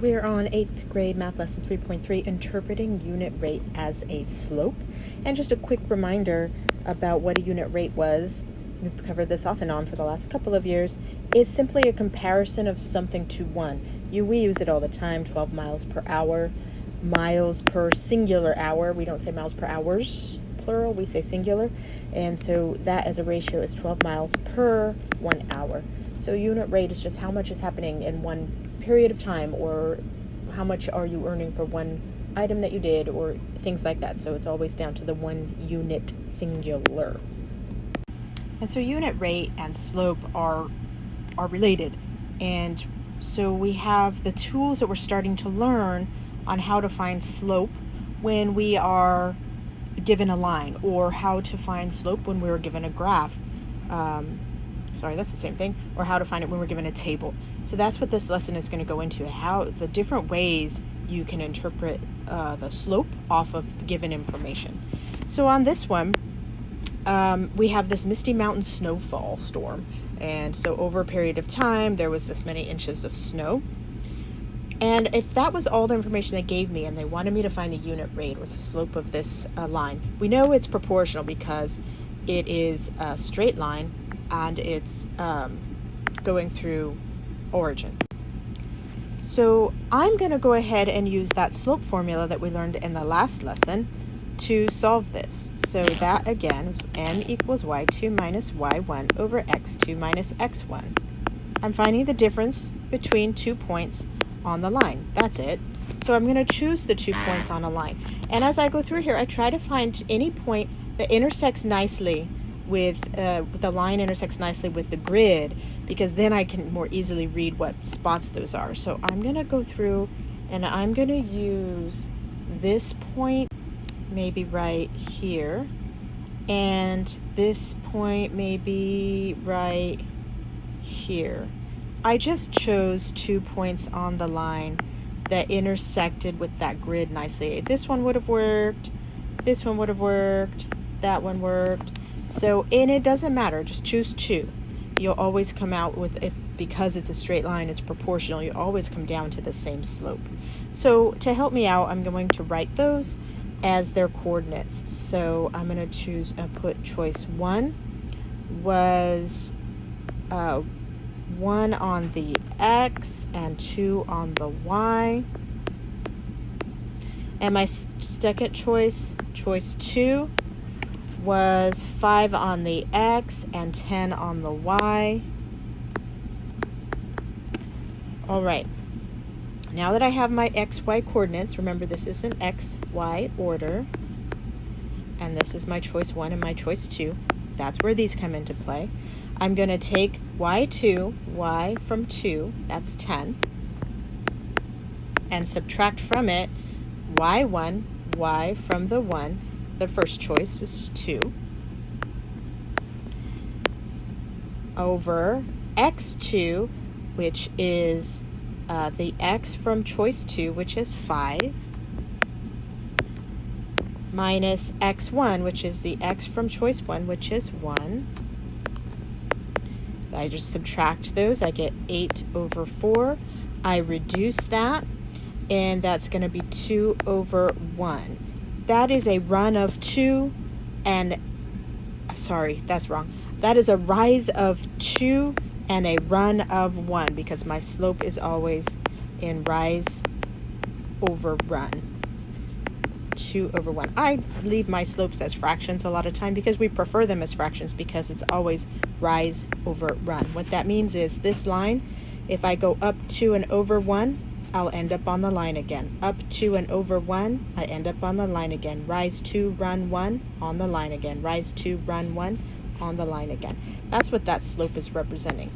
We're on 8th grade math lesson 3.3, interpreting unit rate as a slope. And just a quick reminder about what a unit rate was. We've covered this off and on for the last couple of years. It's simply a comparison of something to one. We use it all the time, 12 miles per hour, miles per singular hour. We don't say miles per hours, plural, we say singular. And so that as a ratio is 12 miles per 1 hour. So unit rate is just how much is happening in one period of time, or how much are you earning for one item that you did, or things like that. So it's always down to the one unit singular. And so unit rate and slope are related. And so we have the tools that we're starting to learn on how to find slope when we are given a line, or how to find slope when we were given a graph. Sorry, that's the same thing. Or how to find it when we're given a table. So that's what this lesson is going to go into, how the different ways you can interpret the slope off of given information. So on this one, we have this Misty Mountain snowfall storm. And so over a period of time, there was this many inches of snow. And if that was all the information they gave me, and they wanted me to find the unit rate, or the slope of this line, we know it's proportional because it is a straight line and it's going through origin. So I'm going to go ahead and use that slope formula that we learned in the last lesson to solve this. So that again is n equals y2 minus y1 over x2 minus x1. I'm finding the difference between 2 points on the line. That's it. So I'm going to choose the 2 points on a line. And as I go through here, I try to find any point that intersects nicely with the line intersects nicely with the grid, because then I can more easily read what spots those are. So I'm going to go through and I'm going to use this point maybe right here, and this point maybe right here. I just chose 2 points on the line that intersected with that grid nicely. This one would have worked, this one would have worked, that one worked. So, and it doesn't matter, just choose 2. You'll always come out with, because it's a straight line, it's proportional, you always come down to the same slope. So to help me out, I'm going to write those as their coordinates. So I'm going to choose, put choice 1 was 1 on the x and 2 on the y. And my second choice, choice 2, was 5 on the x and 10 on the y. All right. Now that I have my xy coordinates, remember this is an xy order, and this is my choice 1 and my choice 2. That's where these come into play. I'm going to take y2, y from 2, that's 10, and subtract from it y1, y from the 1. The first choice was 2, over x2, which is the x from choice 2, which is 5, minus x1, which is the x from choice 1, which is 1. I just subtract those. I get 8 over 4. I reduce that, and that's going to be 2 over 1. That is a run of 2, and sorry, that's wrong. That is a rise of 2 and a run of 1, because my slope is always in rise over run. 2 over 1. I leave my slopes as fractions a lot of time because we prefer them as fractions, because it's always rise over run. What that means is this line, if I go up 2 and over 1, I'll end up on the line again. Up 2 and over 1, I end up on the line again. Rise 2, run 1, on the line again. Rise 2, run 1, on the line again. That's what that slope is representing.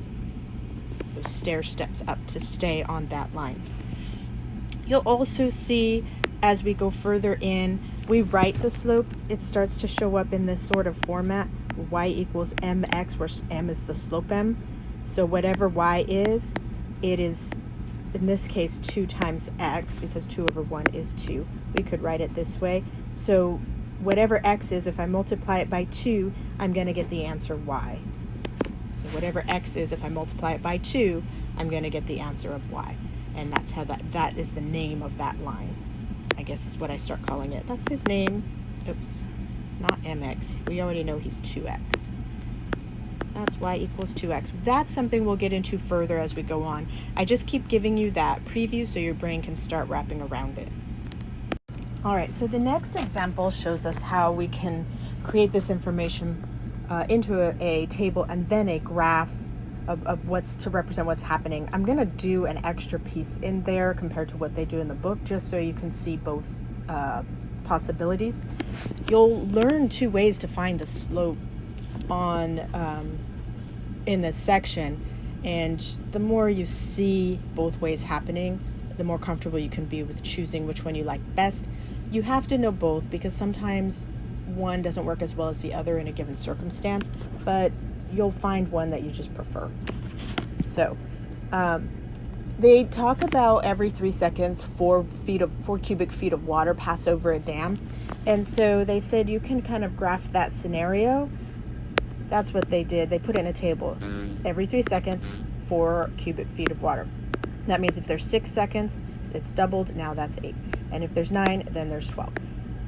Those stair steps up to stay on that line. You'll also see as we go further in, we write the slope. It starts to show up in this sort of format. Y equals mx, where m is the slope m. So whatever y is, it is, in this case, 2 times x, because 2 over 1 is 2. We could write it this way. So whatever x is, if I multiply it by 2, I'm going to get the answer y. So whatever x is, if I multiply it by 2, I'm going to get the answer of y. And that's how that is the name of that line, I guess is what I start calling it. That's his name. Oops, not mx. We already know he's 2x. That's y equals 2x. That's something we'll get into further as we go on. I just keep giving you that preview so your brain can start wrapping around it. All right, so the next example shows us how we can create this information into a table and then a graph of what's to represent what's happening. I'm going to do an extra piece in there compared to what they do in the book, just so you can see both possibilities. You'll learn 2 ways to find the slope on in this section, and the more you see both ways happening, the more comfortable you can be with choosing which one you like best. You have to know both because sometimes one doesn't work as well as the other in a given circumstance, but you'll find one that you just prefer. So they talk about every 3 seconds 4 cubic feet of water pass over a dam, and so they said you can kind of graph that scenario. That's what they did. They put it in a table. Every 3 seconds, 4 cubic feet of water. That means if there's 6 seconds, it's doubled. Now that's 8. And if there's 9, then there's 12.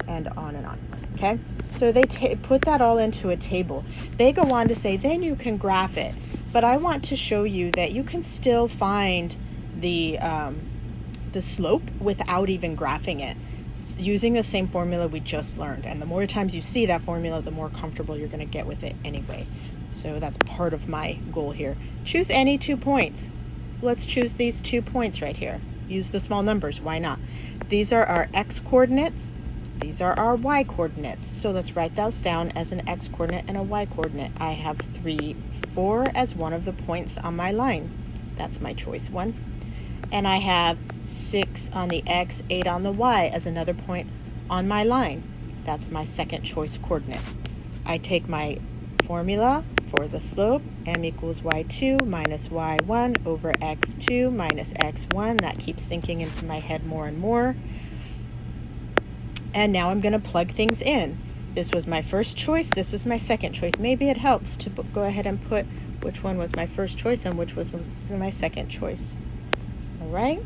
And on and on. Okay? So they put that all into a table. They go on to say, then you can graph it. But I want to show you that you can still find the slope without even graphing it, using the same formula we just learned. And the more times you see that formula, the more comfortable you're going to get with it anyway. So that's part of my goal here. Choose any 2 points. Let's choose these 2 points right here. Use the small numbers. Why not? These are our x coordinates. These are our y coordinates. So let's write those down as an x coordinate and a y coordinate. I have 3, 4 as one of the points on my line. That's my choice one. And I have 6 on the x, 8 on the y as another point on my line. That's my second choice coordinate. I take my formula for the slope, m equals y2 minus y1 over x2 minus x1. That keeps sinking into my head more and more. And now I'm going to plug things in. This was my first choice. This was my second choice. Maybe it helps to go ahead and put which one was my first choice and which was my second choice. All right.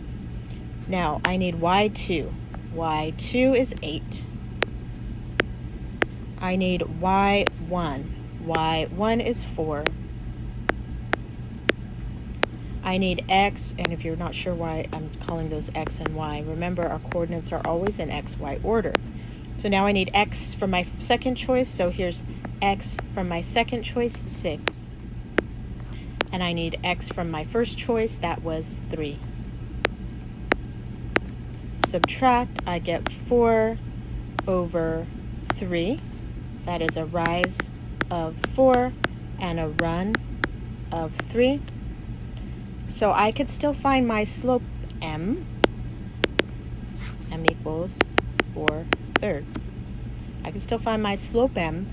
Now I need y2. y2 is 8. I need y1. y1 is 4. I need x, and if you're not sure why I'm calling those x and y, remember our coordinates are always in x, y order. So now I need x from my second choice, so here's x from my second choice, 6. And I need x from my first choice, that was 3. Subtract, I get 4 over 3. That is a rise of 4 and a run of 3. So I could still find my slope m. M equals 4/3. I can still find my slope m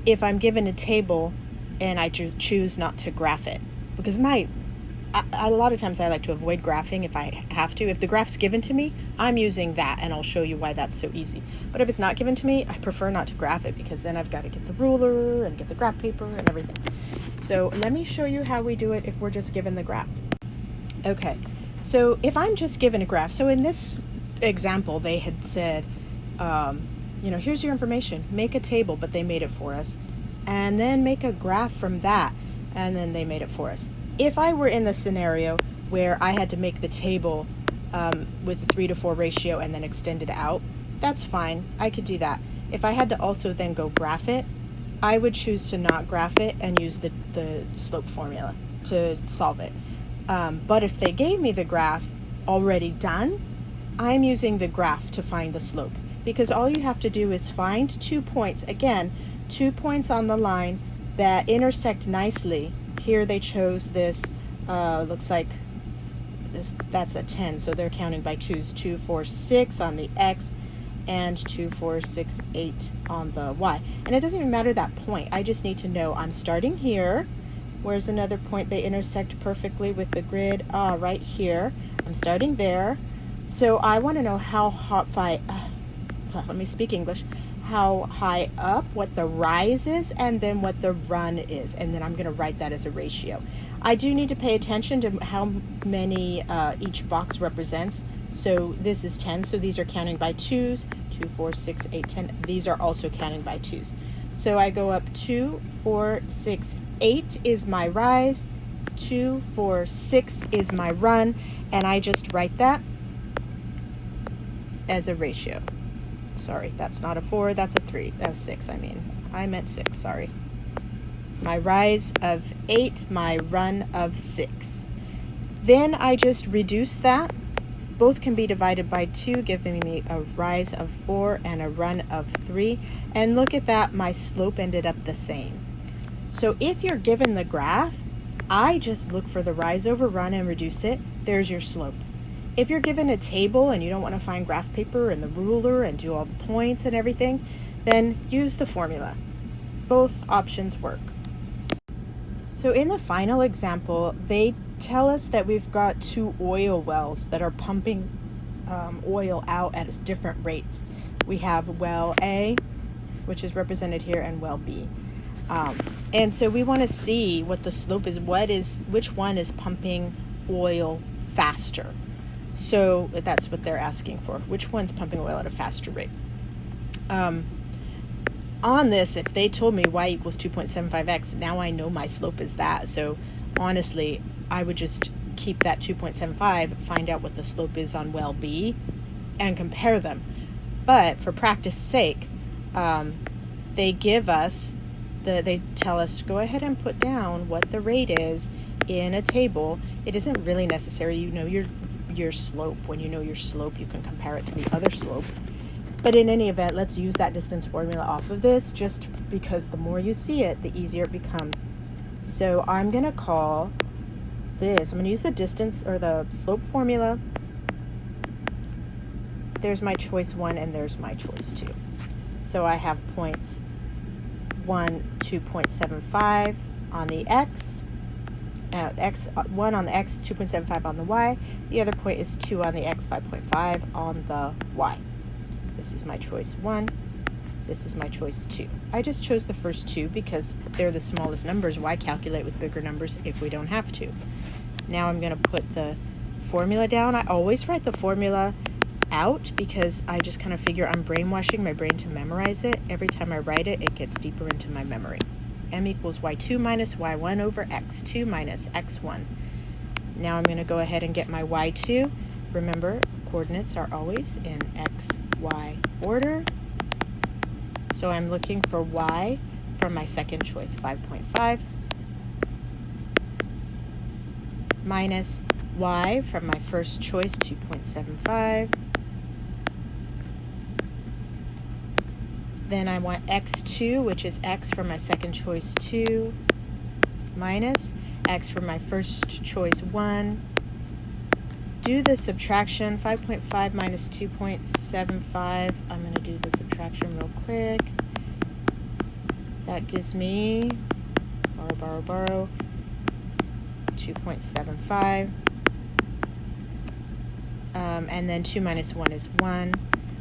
if I'm given a table and I choose not to graph it. Because a lot of times I like to avoid graphing if I have to. If the graph's given to me, I'm using that, and I'll show you why that's so easy. But if it's not given to me, I prefer not to graph it because then I've got to get the ruler and get the graph paper and everything. So let me show you how we do it if we're just given the graph. Okay, so if I'm just given a graph, so in this example they had said, here's your information, make a table, but they made it for us, and then make a graph from that, and then they made it for us. If I were in the scenario where I had to make the table with a 3-to-4 ratio and then extend it out, that's fine, I could do that. If I had to also then go graph it, I would choose to not graph it and use the slope formula to solve it. But if they gave me the graph already done, I'm using the graph to find the slope, because all you have to do is find 2 points, again, 2 points on the line that intersect nicely. Here they chose this, looks like that's a 10, so they're counting by 2s, 2, 4, 6 on the x, and 2, 4, 6, 8 on the y. And it doesn't even matter that point, I just need to know I'm starting here. Where's another point they intersect perfectly with the grid? Right here. I'm starting there. So I want to know how how high up, what the rise is, and then what the run is. And then I'm going to write that as a ratio. I do need to pay attention to how many each box represents. So this is 10, so these are counting by twos. 2, 4, 6, 8, 10. These are also counting by twos. So I go up 2, 4, 6, 8 is my rise. 2, 4, 6 is my run. And I just write that as a ratio. Sorry, that's not a 4, that's a 3. That's 6, I meant 6, sorry. My rise of 8, my run of 6. Then I just reduce that. Both can be divided by 2, giving me a rise of 4 and a run of 3. And look at that, my slope ended up the same. So if you're given the graph, I just look for the rise over run and reduce it. There's your slope. If you're given a table and you don't want to find graph paper and the ruler and do all the points and everything, then use the formula. Both options work. So in the final example, they tell us that we've got 2 oil wells that are pumping oil out at different rates. We have well A, which is represented here, and well B. And so we want to see what the slope is, which one is pumping oil faster. So that's what they're asking for. Which one's pumping oil at a faster rate? On this, if they told me y equals 2.75x, now I know my slope is that. So honestly, I would just keep that 2.75, find out what the slope is on well B, and compare them. But for practice sake, they give us, they tell us to go ahead and put down what the rate is in a table. It isn't really necessary. You know your slope. When you know your slope, you can compare it to the other slope. But in any event, let's use that distance formula off of this, just because the more you see it, the easier it becomes. So I'm going to call this, I'm going to use the distance or the slope formula. There's my choice 1 and there's my choice 2. So I have points 1, 2.75 on the x, 1 on the x, 2.75 on the y. The other point is 2 on the x, 5.5 on the y. This is my choice 1. This is my choice 2. I just chose the first 2 because they're the smallest numbers. Why calculate with bigger numbers if we don't have to? Now I'm going to put the formula down. I always write the formula out because I just kind of figure I'm brainwashing my brain to memorize it. Every time I write it, it gets deeper into my memory. M equals y2 minus y1 over x2 minus x1. Now I'm going to go ahead and get my y2. Remember, coordinates are always in x, y order. So I'm looking for y from my second choice, 5.5, minus y from my first choice, 2.75. Then I want x2, which is x from my second choice, 2, minus x from my first choice, 1. Do the subtraction, 5.5 minus 2.75. I'm going to do the subtraction real quick. That gives me, borrow, 2.75. And then 2 minus 1 is 1.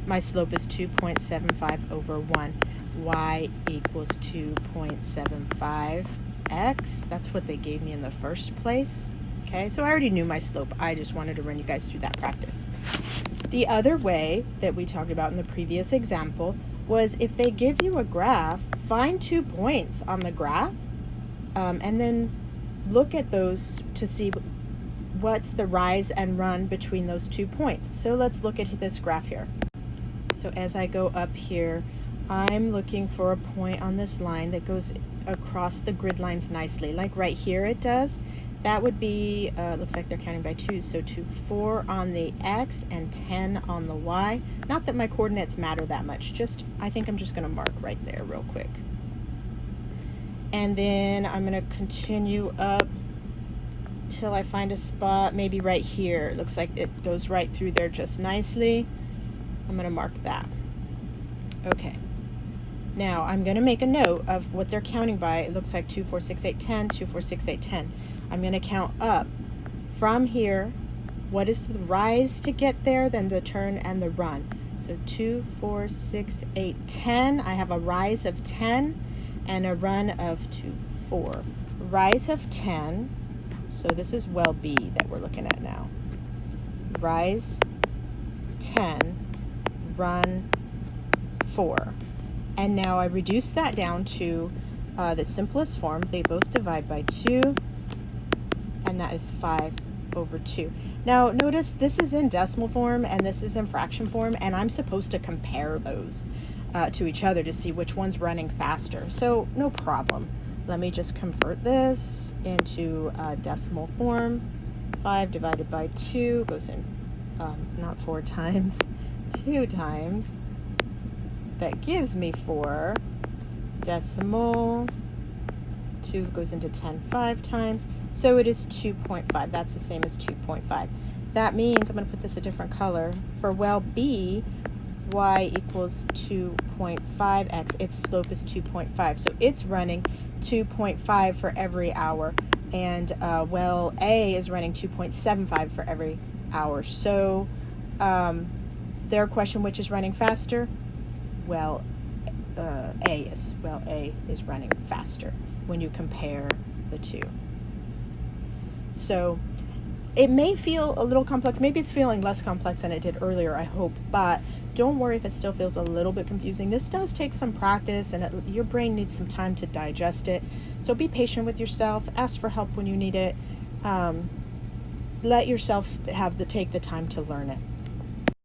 My slope is 2.75 over 1. Y equals 2.75x. That's what they gave me in the first place. Okay, so I already knew my slope. I just wanted to run you guys through that practice. The other way that we talked about in the previous example was if they give you a graph, find 2 points on the graph, and then look at those to see what's the rise and run between those 2 points. So let's look at this graph here. So as I go up here, I'm looking for a point on this line that goes across the grid lines nicely, like right here it does. That would be, looks like they're counting by 2, so 4 on the x and 10 on the y. Not that my coordinates matter that much, I think I'm just going to mark right there real quick. And then I'm going to continue up till I find a spot, maybe right here. It looks like it goes right through there just nicely. I'm going to mark that. Okay. Now I'm going to make a note of what they're counting by. It looks like 2, 4, 6, 8, 10, 2, 4, 6, 8, 10. I'm going to count up from here. What is the rise to get there, then the turn and the run. So 2, 4, 6, 8, 10. I have a rise of 10 and a run of 2, 4. Rise of 10. So this is well B that we're looking at now. Rise 10, run 4. And now I reduce that down to the simplest form. They both divide by 2, and that is 5 over 2. Now notice this is in decimal form and this is in fraction form, and I'm supposed to compare those to each other to see which one's running faster. So no problem. Let me just convert this into decimal form. 5 divided by 2 goes in not 4 times, 2 times. That gives me 4. Decimal 2 goes into 10 5 times, so it is 2.5. That's the same as 2.5. That means, I'm going to put this a different color, for well B, y equals 2.5x, its slope is 2.5, so it's running 2.5 for every hour, and well A is running 2.75 for every hour. So their question, which is running faster? Well, A is running faster when you compare the two. So it may feel a little complex. Maybe it's feeling less complex than it did earlier, I hope, but don't worry if it still feels a little bit confusing. This does take some practice, and your brain needs some time to digest it. So be patient with yourself. Ask for help when you need it. Let yourself take the time to learn it.